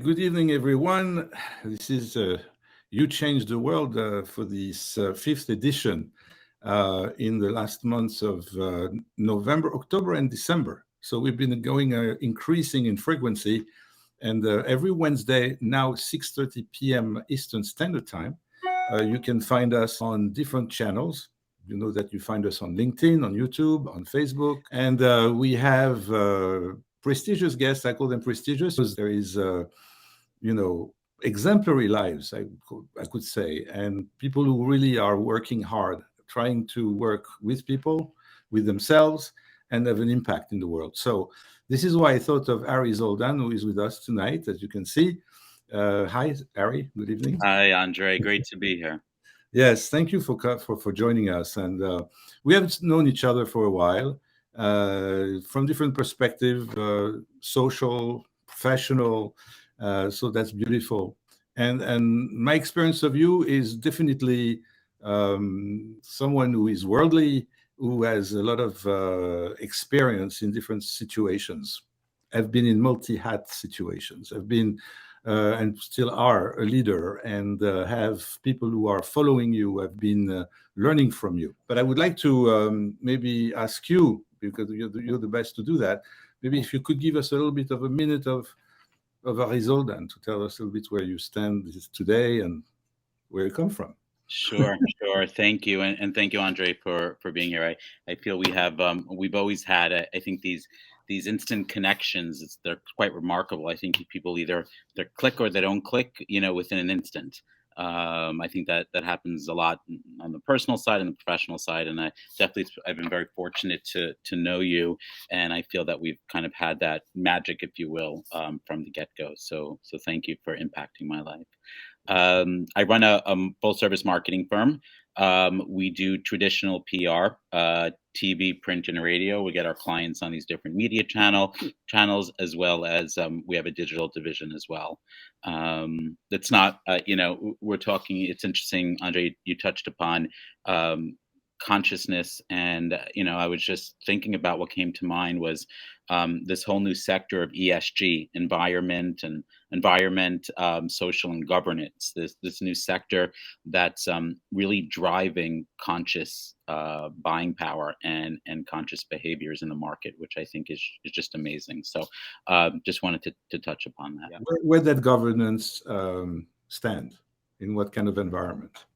Good evening, everyone. This is You Change the World for this fifth edition in the last months of November, October, and December. So we've been going increasing in frequency, and every Wednesday, now 6:30 p.m. Eastern Standard Time, you can find us on different channels. You know that you find us on LinkedIn, on YouTube, on Facebook, and we have prestigious guests. I call them prestigious because there is exemplary lives, I could say, and people who really are working hard, trying to work with people, with themselves, and have an impact in the world. So this is why I thought of Ari Zoldan, who is with us tonight, as you can see. Hi, Ari. Good evening. Hi, Andre. Great to be here. Yes, thank you for joining us. And we have known each other for a while from different perspectives, social, professional. So that's beautiful. And my experience of you is definitely someone who is worldly, who has a lot of experience in different situations. I've been in multi-hat situations. I've been and still are a leader and have people who are following you, have been learning from you. But I would like to maybe ask you, because you're the best to do that, maybe if you could give us a little bit of a minute of Zoldan to tell us a little bit where you stand today and where you come from. Sure. Thank you, and thank you, Andre, for being here. I feel we've always had I think these instant connections. They're quite remarkable. I think people either they click or they don't click, within an instant. I think that happens a lot on the personal side and the professional side, and I've been very fortunate to know you, and I feel that we've kind of had that magic, if you will, from the get-go. So thank you for impacting my life. I run a full service marketing firm. We do traditional PR, TV, print, and radio. We get our clients on these different media channels, as well as we have a digital division as well. It's not, we're talking. It's interesting, Andre. You touched upon consciousness, and I was just thinking about what came to mind was this whole new sector of ESG, environment, social, and governance. This new sector that's really driving conscious buying power and conscious behaviors in the market, which I think is just amazing. So just wanted to touch upon that. Yeah. Where that governance stand, in what kind of environment?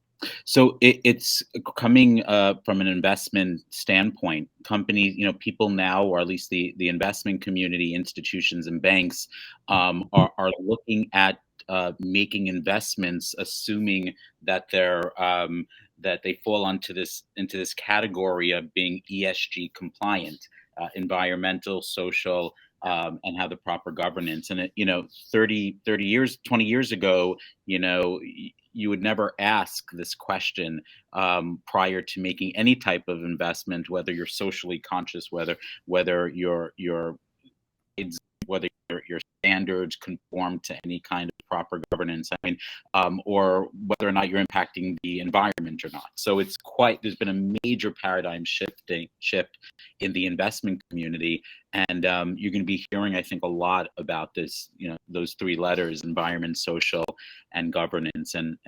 So it's coming from an investment standpoint. Companies, people now, or at least the investment community, institutions, and banks are looking at making investments, assuming that that they fall into this category of being ESG compliant, environmental, social. And have the proper governance. And 30 years, 20 years ago, you would never ask this question prior to making any type of investment, whether you're socially conscious, whether your whether your standards conform to any kind of proper governance. I mean, or whether or not you're impacting the environment or not. So there's been a major paradigm shift in the investment community, and you're going to be hearing, I think, a lot about this. Those three letters: environment, social, and governance, and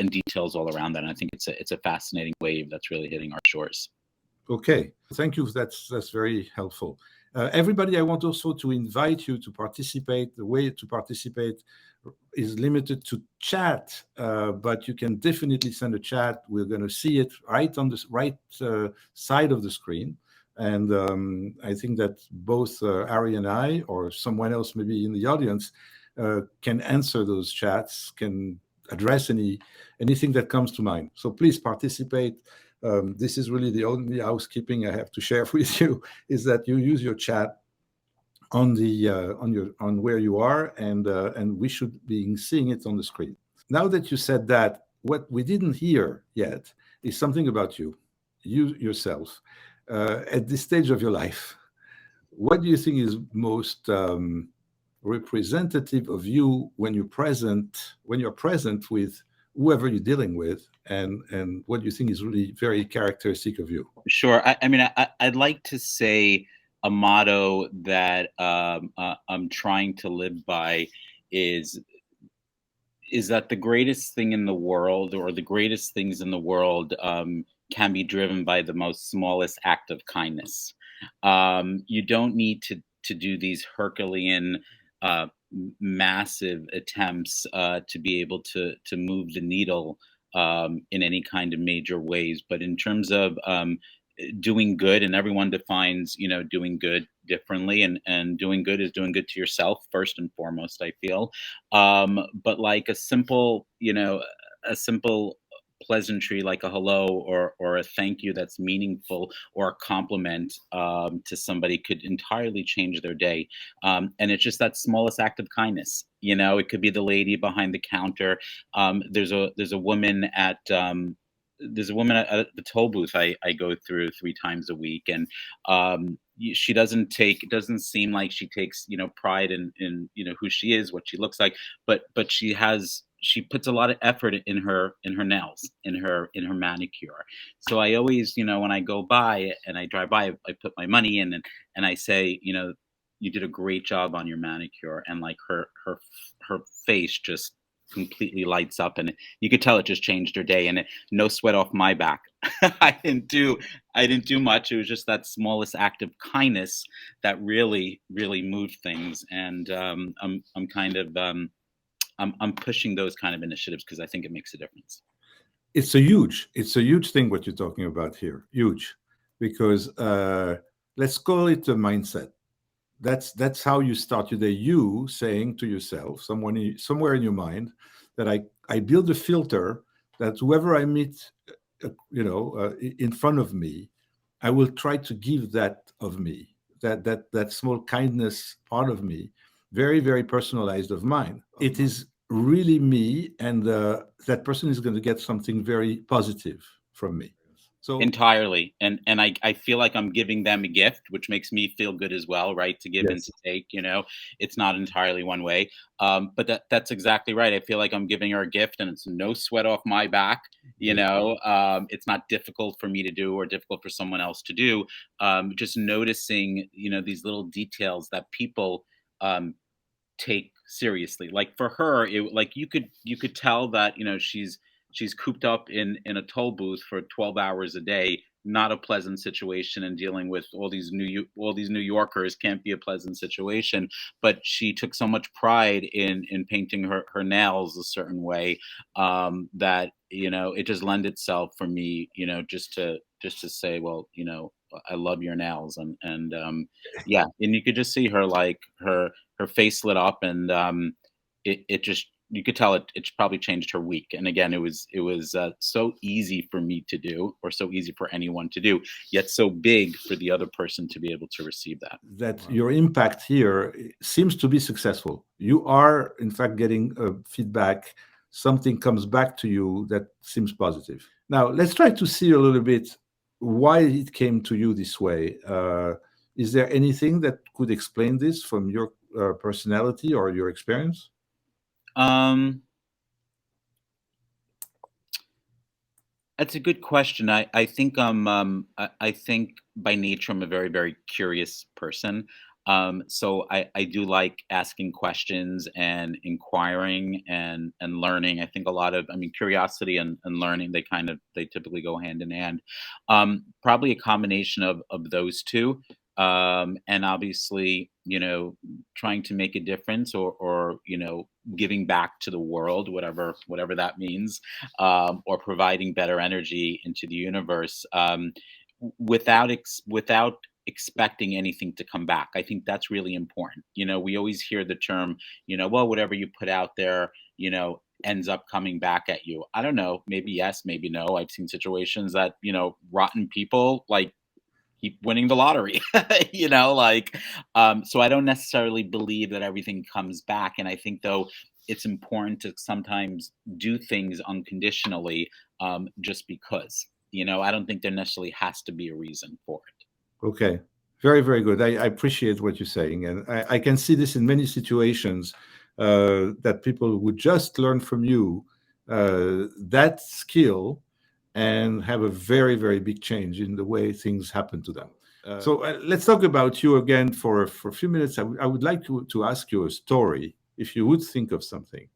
details all around that. And I think it's a fascinating wave that's really hitting our shores. Okay, thank you. That's very helpful. Everybody, I want also to invite you to participate. The way to participate is limited to chat, but you can definitely send a chat. We're going to see it right on the right side of the screen. And I think that both Ari and I, or someone else maybe in the audience, can answer those chats, can address anything that comes to mind. So please participate. This is really the only housekeeping I have to share with you, is that you use your chat on where you are, and we should be seeing it on the screen. Now that you said that, what we didn't hear yet is something about you yourself at this stage of your life. What do you think is most representative of you when you're present with whoever you're dealing with, and what you think is really very characteristic of you? Sure. I'd like to say a motto that I'm trying to live by is that the greatest thing in the world, or the greatest things in the world, can be driven by the most smallest act of kindness. You don't need to do these Herculean, massive attempts to be able to move the needle in any kind of major ways. But in terms of doing good, and everyone defines doing good differently, and doing good is doing good to yourself first and foremost, I feel. But like a simple pleasantry, like a hello, or a thank you that's meaningful, or a compliment to somebody, could entirely change their day. And it's just that smallest act of kindness. It could be the lady behind the counter. There's a woman at at the toll booth I go through 3 times a week, and she it doesn't seem like she takes pride in who she is, what she looks like, but she puts a lot of effort in her nails, in her manicure. So I always, when I go by and I drive by, I put my money in, and I say, you did a great job on your manicure. And like her face just completely lights up, and you could tell it just changed her day. And no sweat off my back. I didn't do much. It was just that smallest act of kindness that really, really moved things. And I'm kind of I'm pushing those kind of initiatives because I think it makes a difference. It's a huge thing what you're talking about here. Huge, because let's call it a mindset. That's how you start your day. You saying to yourself, somewhere in your mind, that I build a filter that whoever I meet, in front of me, I will try to give that of me, that small kindness part of me, very very personalized of mine. It is really me, and that person is going to get something very positive from me. So Entirely. And I feel like I'm giving them a gift, which makes me feel good as well, right? To give and yes, to take, it's not entirely one way. But that's exactly right. I feel like I'm giving her a gift, and it's no sweat off my back. yes. It's not difficult for me to do, or difficult for someone else to do. Just noticing, these little details that people take seriously. Like for her, like you could tell that she's cooped up in a toll booth for 12 hours a day. Not a pleasant situation, and dealing with all these New Yorkers can't be a pleasant situation. But she took so much pride in painting her nails a certain way, that it just lend itself for me, just to say, well, I love your nails. And yeah, and you could just see her, like her face lit up, and it just, you could tell it's probably changed her week. And again, it was so easy for me to do, or so easy for anyone to do, yet so big for the other person to be able to receive that. That your impact here seems to be successful. You are, in fact, getting feedback. Something comes back to you that seems positive. Now, let's try to see a little bit why it came to you this way. Is there anything that could explain this from your personality or your experience? Um, That's a good question. I think by nature I'm a very, very curious person. So I do like asking questions and inquiring and learning. I think a lot of, I mean, curiosity and learning, they typically go hand in hand. Probably a combination of those two. And obviously, trying to make a difference, or giving back to the world, whatever that means, or providing better energy into the universe, without expecting anything to come back. I think that's really important. We always hear the term, well, whatever you put out there, ends up coming back at you. I don't know, maybe yes, maybe no. I've seen situations that, rotten people, like, keep winning the lottery. So I don't necessarily believe that everything comes back. And I think, though, it's important to sometimes do things unconditionally, just because. I don't think there necessarily has to be a reason for it. Okay, very, very good. I appreciate what you're saying. And I can see this in many situations, that people would just learn from you that skill and have a very, very big change in the way things happen to them. So let's talk about you again for a few minutes. I would like to ask you a story, if you would think of something,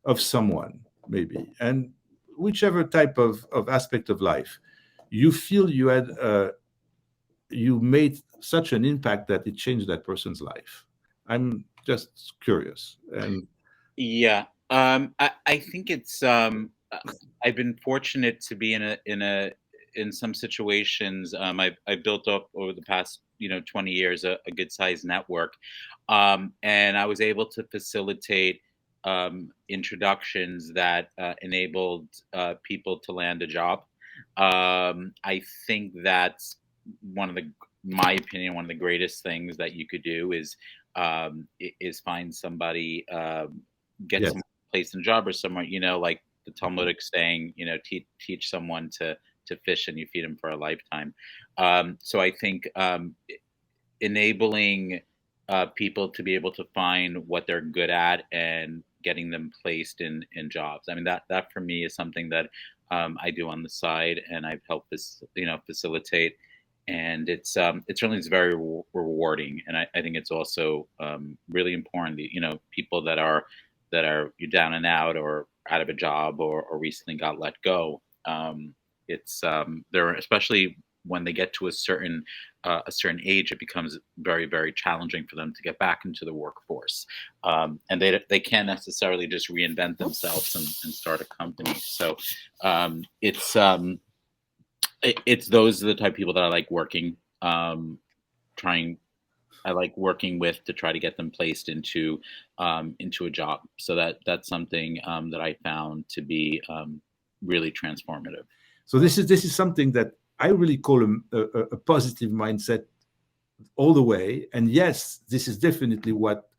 of someone maybe, and whichever type of aspect of life you feel you made such an impact that it changed that person's life. I'm just curious. And Yeah. I think it's I've been fortunate to be in some situations. I've built up over the past 20 years a good sized network, and I was able to facilitate introductions that enabled people to land a job. I think that's one of the my opinion, one of the greatest things that you could do is find somebody, get yes, someone placed in a job or somewhere, like the Talmudic saying, teach someone to fish and you feed them for a lifetime. So I think enabling people to be able to find what they're good at and getting them placed in jobs. I mean, that for me is something that I do on the side, and I've helped this, facilitate. And it's certainly it's very rewarding, and I think it's also really important that people that are you down and out or out of a job or recently got let go. It's they're especially when they get to a certain age, it becomes very, very challenging for them to get back into the workforce, and they can't necessarily just reinvent themselves and start a company. So it's it's those are the type of people that I like working, trying. I like working with to try to get them placed into a job. So that's something that I found to be really transformative. so this is something that I really call a positive mindset all the way. And yes, this is definitely what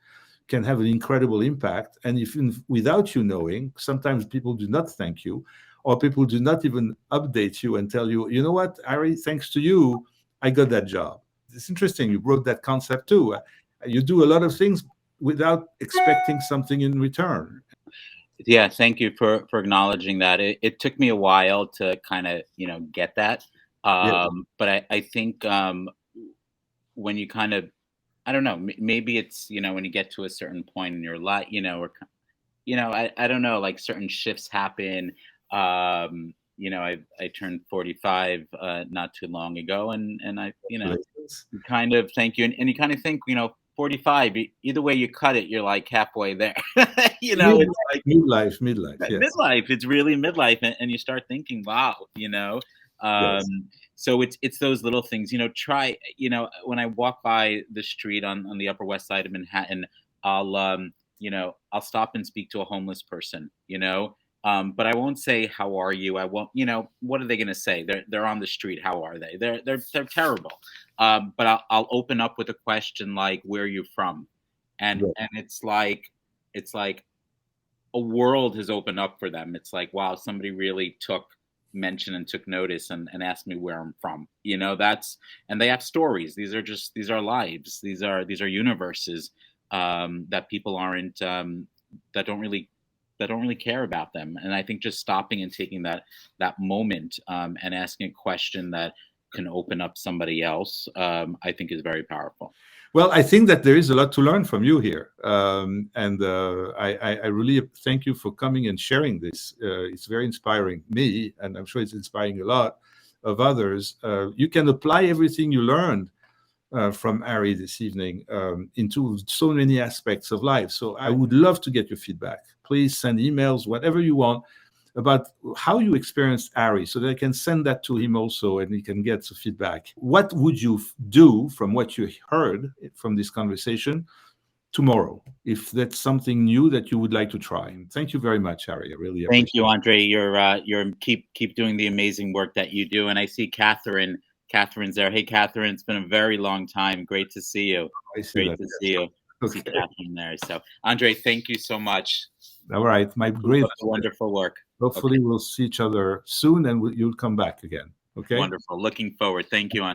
can have an incredible impact. And if without you knowing, sometimes people do not thank you, or people do not even update you and tell you, you know what, Ari, thanks to you, I got that job. It's interesting. You brought that concept too. You do a lot of things without expecting something in return. Yeah, thank you for acknowledging that. It took me a while to kind of get that, Yeah, but I think when you kind of I don't know, maybe it's when you get to a certain point in your life, or I don't know, like certain shifts happen. I turned 45 not too long ago, and I congratulations. you kind of thank you, and you kind of think 45. Either way you cut it, you're like halfway there. It's Midlife, like midlife, yes, midlife. It's really midlife, and you start thinking, wow, yes. so it's those little things. Try when I walk by the street on the Upper West Side of Manhattan, I'll I'll stop and speak to a homeless person. But I won't say how are you. I won't. What are they going to say? They're on the street. How are they? They're terrible. But I'll open up with a question like, where are you from? And Yes. and it's like a world has opened up for them. It's like, wow, somebody really took mention and took notice and asked me where I'm from. And they have stories. These are lives. These are universes that people aren't that don't really care about them. And I think just stopping and taking that moment and asking a question that can open up somebody else, I think is very powerful. Well, I think that there is a lot to learn from you here, and I really thank you for coming and sharing this. It's very inspiring me, and I'm sure it's inspiring a lot of others. You can apply everything you learned from Ari this evening into so many aspects of life. So I would love to get your feedback. Please send emails, whatever you want, about how you experienced Ari, so that I can send that to him also, and he can get some feedback. What would you do from what you heard from this conversation tomorrow, if that's something new that you would like to try? And thank you very much, Ari. I really Thank appreciate you, Andre. You're keep doing the amazing work that you do. And I see Catherine. Catherine's there. Hey, Catherine, it's been a very long time. Great to see you. it. I see Great that. to see you. See Okay. Catherine there. So, Andre, thank you so much. All right. My Keep great. up the wonderful work. Hopefully, Okay, we'll see each other soon, and you'll come back again. Okay. wonderful. Looking forward. Thank you, Andre.